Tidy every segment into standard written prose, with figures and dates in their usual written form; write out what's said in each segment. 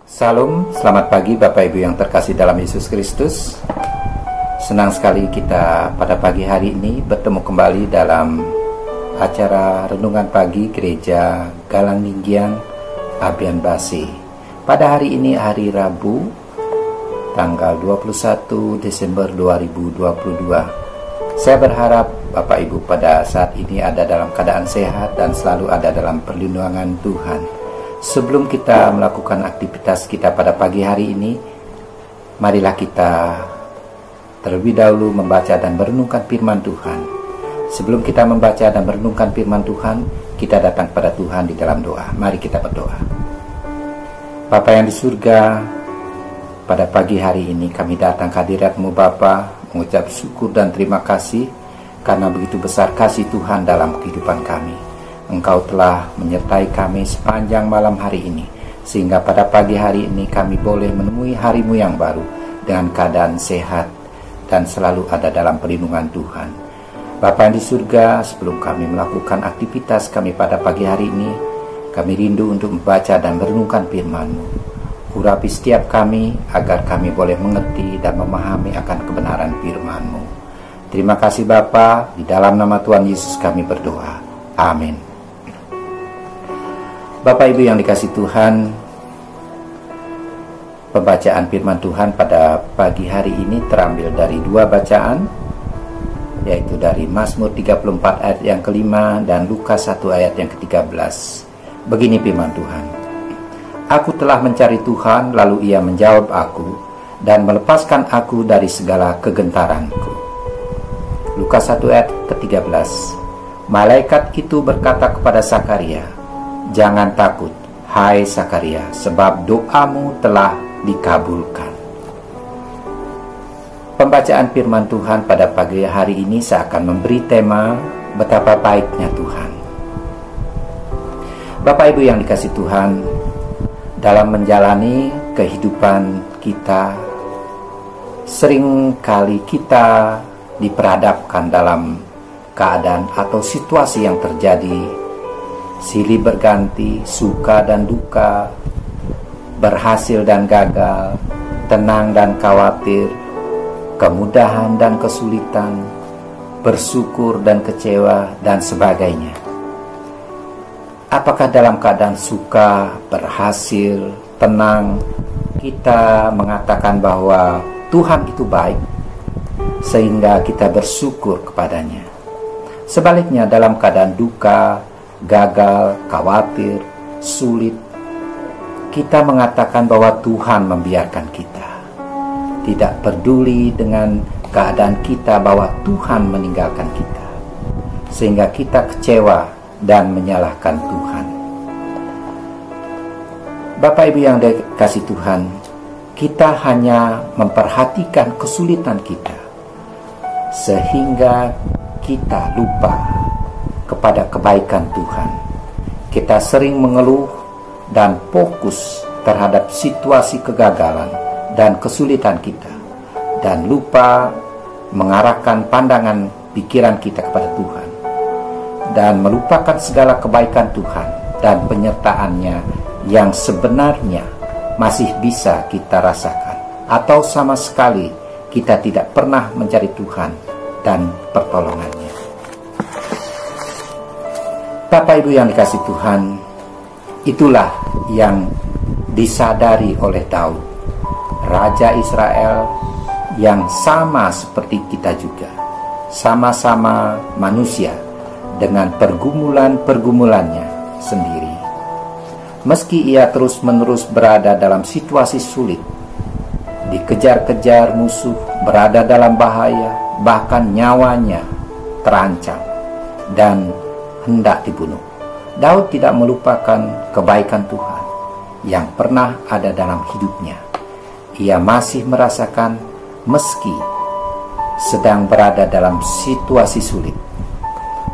Salam, selamat pagi Bapak Ibu yang terkasih dalam Yesus Kristus. Senang sekali kita pada pagi hari ini bertemu kembali dalam acara Renungan Pagi Gereja Galang Ninggiang Abian Basi. Pada hari ini hari Rabu, tanggal 21 Desember 2022. Saya berharap Bapak Ibu pada saat ini ada dalam keadaan sehat dan selalu ada dalam perlindungan Tuhan. Sebelum kita melakukan aktivitas kita pada pagi hari ini, marilah kita terlebih dahulu membaca dan merenungkan firman Tuhan. Sebelum kita membaca dan merenungkan firman Tuhan, kita datang kepada Tuhan di dalam doa. Mari kita berdoa. Bapa yang di surga, pada pagi hari ini kami datang ke hadirat-Mu Bapa, mengucap syukur dan terima kasih karena begitu besar kasih Tuhan dalam kehidupan kami. Engkau telah menyertai kami sepanjang malam hari ini, sehingga pada pagi hari ini kami boleh menemui hari-Mu yang baru dengan keadaan sehat dan selalu ada dalam perlindungan Tuhan. Bapa yang di surga, sebelum kami melakukan aktivitas kami pada pagi hari ini, kami rindu untuk membaca dan merenungkan firman-Mu. Urapi setiap kami agar kami boleh mengerti dan memahami akan kebenaran firman-Mu. Terima kasih Bapa, di dalam nama Tuhan Yesus kami berdoa. Amin. Bapak Ibu yang dikasihi Tuhan, pembacaan firman Tuhan pada pagi hari ini terambil dari dua bacaan, yaitu dari Mazmur 34 ayat yang kelima dan Lukas 1 ayat yang ke-13. Begini firman Tuhan. Aku telah mencari Tuhan, lalu Ia menjawab aku dan melepaskan aku dari segala kegentaranku. Lukas 1 ayat ke-13. Malaikat itu berkata kepada Sakaria, "Jangan takut, hai Sakaria, sebab doamu telah dikabulkan." Pembacaan firman Tuhan pada pagi hari ini seakan memberi tema betapa baiknya Tuhan. Bapak Ibu yang dikasihi Tuhan, dalam menjalani kehidupan kita, seringkali kita diperhadapkan dalam keadaan atau situasi yang terjadi silih berganti, suka dan duka, berhasil dan gagal, tenang dan khawatir, kemudahan dan kesulitan, bersyukur dan kecewa, dan sebagainya. Apakah dalam keadaan suka, berhasil, tenang, kita mengatakan bahwa Tuhan itu baik, sehingga kita bersyukur kepadanya? Sebaliknya dalam keadaan duka, gagal, khawatir, sulit, kita mengatakan bahwa Tuhan membiarkan kita. Tidak peduli dengan keadaan kita bahwa Tuhan meninggalkan kita, sehingga kita kecewa dan menyalahkan Tuhan. Bapak Ibu yang dikasihi Tuhan, kita hanya memperhatikan kesulitan kita, sehingga kita lupa kepada kebaikan Tuhan. Kita sering mengeluh dan fokus terhadap situasi kegagalan dan kesulitan kita, dan lupa mengarahkan pandangan pikiran kita kepada Tuhan, dan melupakan segala kebaikan Tuhan dan penyertaannya yang sebenarnya masih bisa kita rasakan, atau sama sekali kita tidak pernah mencari Tuhan dan pertolongannya. Bapak Ibu yang dikasihi Tuhan, itulah yang disadari oleh Daud, Raja Israel yang sama seperti kita juga, sama-sama manusia dengan pergumulan-pergumulannya sendiri. Meski ia terus-menerus berada dalam situasi sulit, dikejar-kejar musuh, berada dalam bahaya, bahkan nyawanya terancam dan hendak dibunuh, Daud tidak melupakan kebaikan Tuhan yang pernah ada dalam hidupnya. Ia masih merasakan meski sedang berada dalam situasi sulit.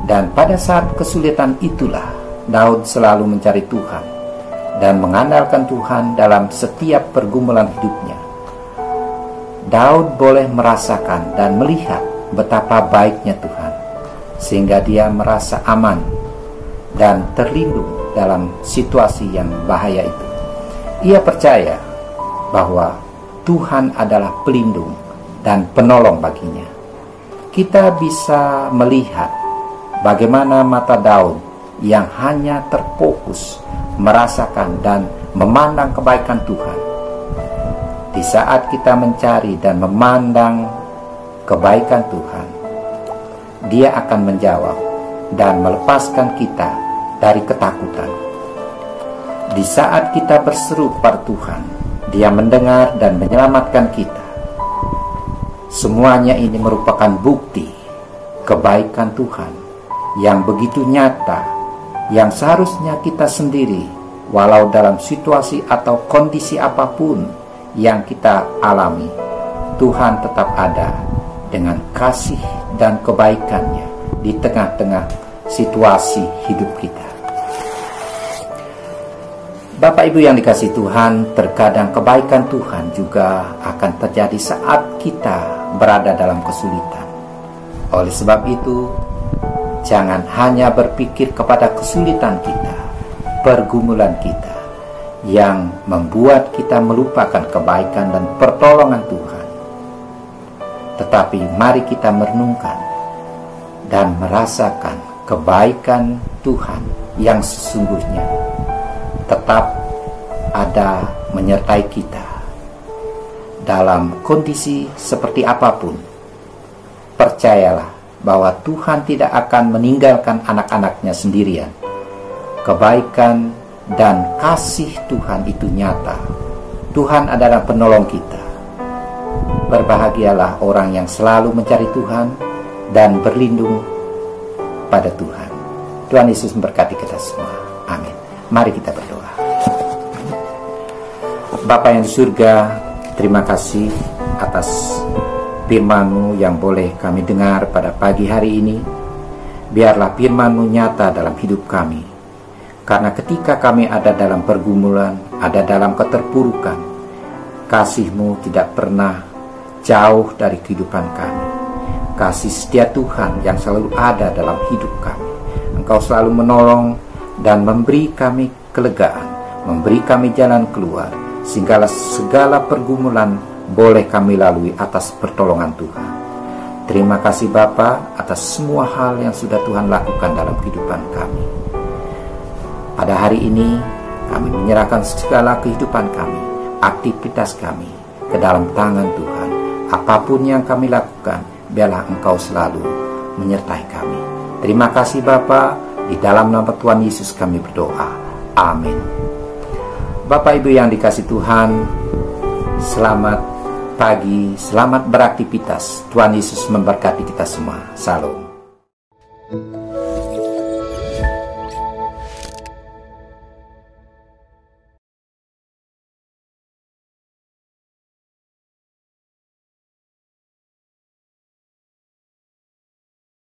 Dan pada saat kesulitan itulah Daud selalu mencari Tuhan dan mengandalkan Tuhan dalam setiap pergumulan hidupnya. Daud boleh merasakan dan melihat betapa baiknya Tuhan, sehingga dia merasa aman dan terlindung dalam situasi yang bahaya itu. Ia percaya bahwa Tuhan adalah pelindung dan penolong baginya. Kita bisa melihat bagaimana mata Daud yang hanya terfokus merasakan dan memandang kebaikan Tuhan. Di saat kita mencari dan memandang kebaikan Tuhan, Dia akan menjawab dan melepaskan kita dari ketakutan. Di saat kita berseru pada Tuhan, Dia mendengar dan menyelamatkan kita. Semuanya ini merupakan bukti kebaikan Tuhan yang begitu nyata, yang seharusnya kita sendiri, walau dalam situasi atau kondisi apapun yang kita alami, Tuhan tetap ada dengan kasih dan kebaikannya di tengah-tengah situasi hidup kita. Bapak Ibu yang dikasihi Tuhan, terkadang kebaikan Tuhan juga akan terjadi saat kita berada dalam kesulitan. Oleh sebab itu, jangan hanya berpikir kepada kesulitan kita, pergumulan kita, yang membuat kita melupakan kebaikan dan pertolongan Tuhan. Tetapi mari kita merenungkan dan merasakan kebaikan Tuhan yang sesungguhnya tetap ada menyertai kita dalam kondisi seperti apapun. Percayalah bahwa Tuhan tidak akan meninggalkan anak-anaknya sendirian. Kebaikan dan kasih Tuhan itu nyata. Tuhan adalah penolong kita. Berbahagialah orang yang selalu mencari Tuhan dan berlindung pada Tuhan. Tuhan Yesus memberkati kita semua. Amin. Mari kita berdoa. Bapa yang di surga, terima kasih atas firman-Mu yang boleh kami dengar pada pagi hari ini. Biarlah firman-Mu nyata dalam hidup kami. Karena ketika kami ada dalam pergumulan, ada dalam keterpurukan, kasih-Mu tidak pernah jauh dari kehidupan kami. Kasih setia Tuhan yang selalu ada dalam hidup kami. Engkau selalu menolong dan memberi kami kelegaan, memberi kami jalan keluar, sehingga segala pergumulan boleh kami lalui atas pertolongan Tuhan. Terima kasih Bapa atas semua hal yang sudah Tuhan lakukan dalam kehidupan kami. Pada hari ini kami menyerahkan segala kehidupan kami, aktivitas kami ke dalam tangan Tuhan. Apapun yang kami lakukan, biarlah Engkau selalu menyertai kami. Terima kasih Bapa, di dalam nama Tuhan Yesus kami berdoa. Amin. Bapak Ibu yang dikasihi Tuhan, selamat pagi, selamat beraktivitas. Tuhan Yesus memberkati kita semua. Salam.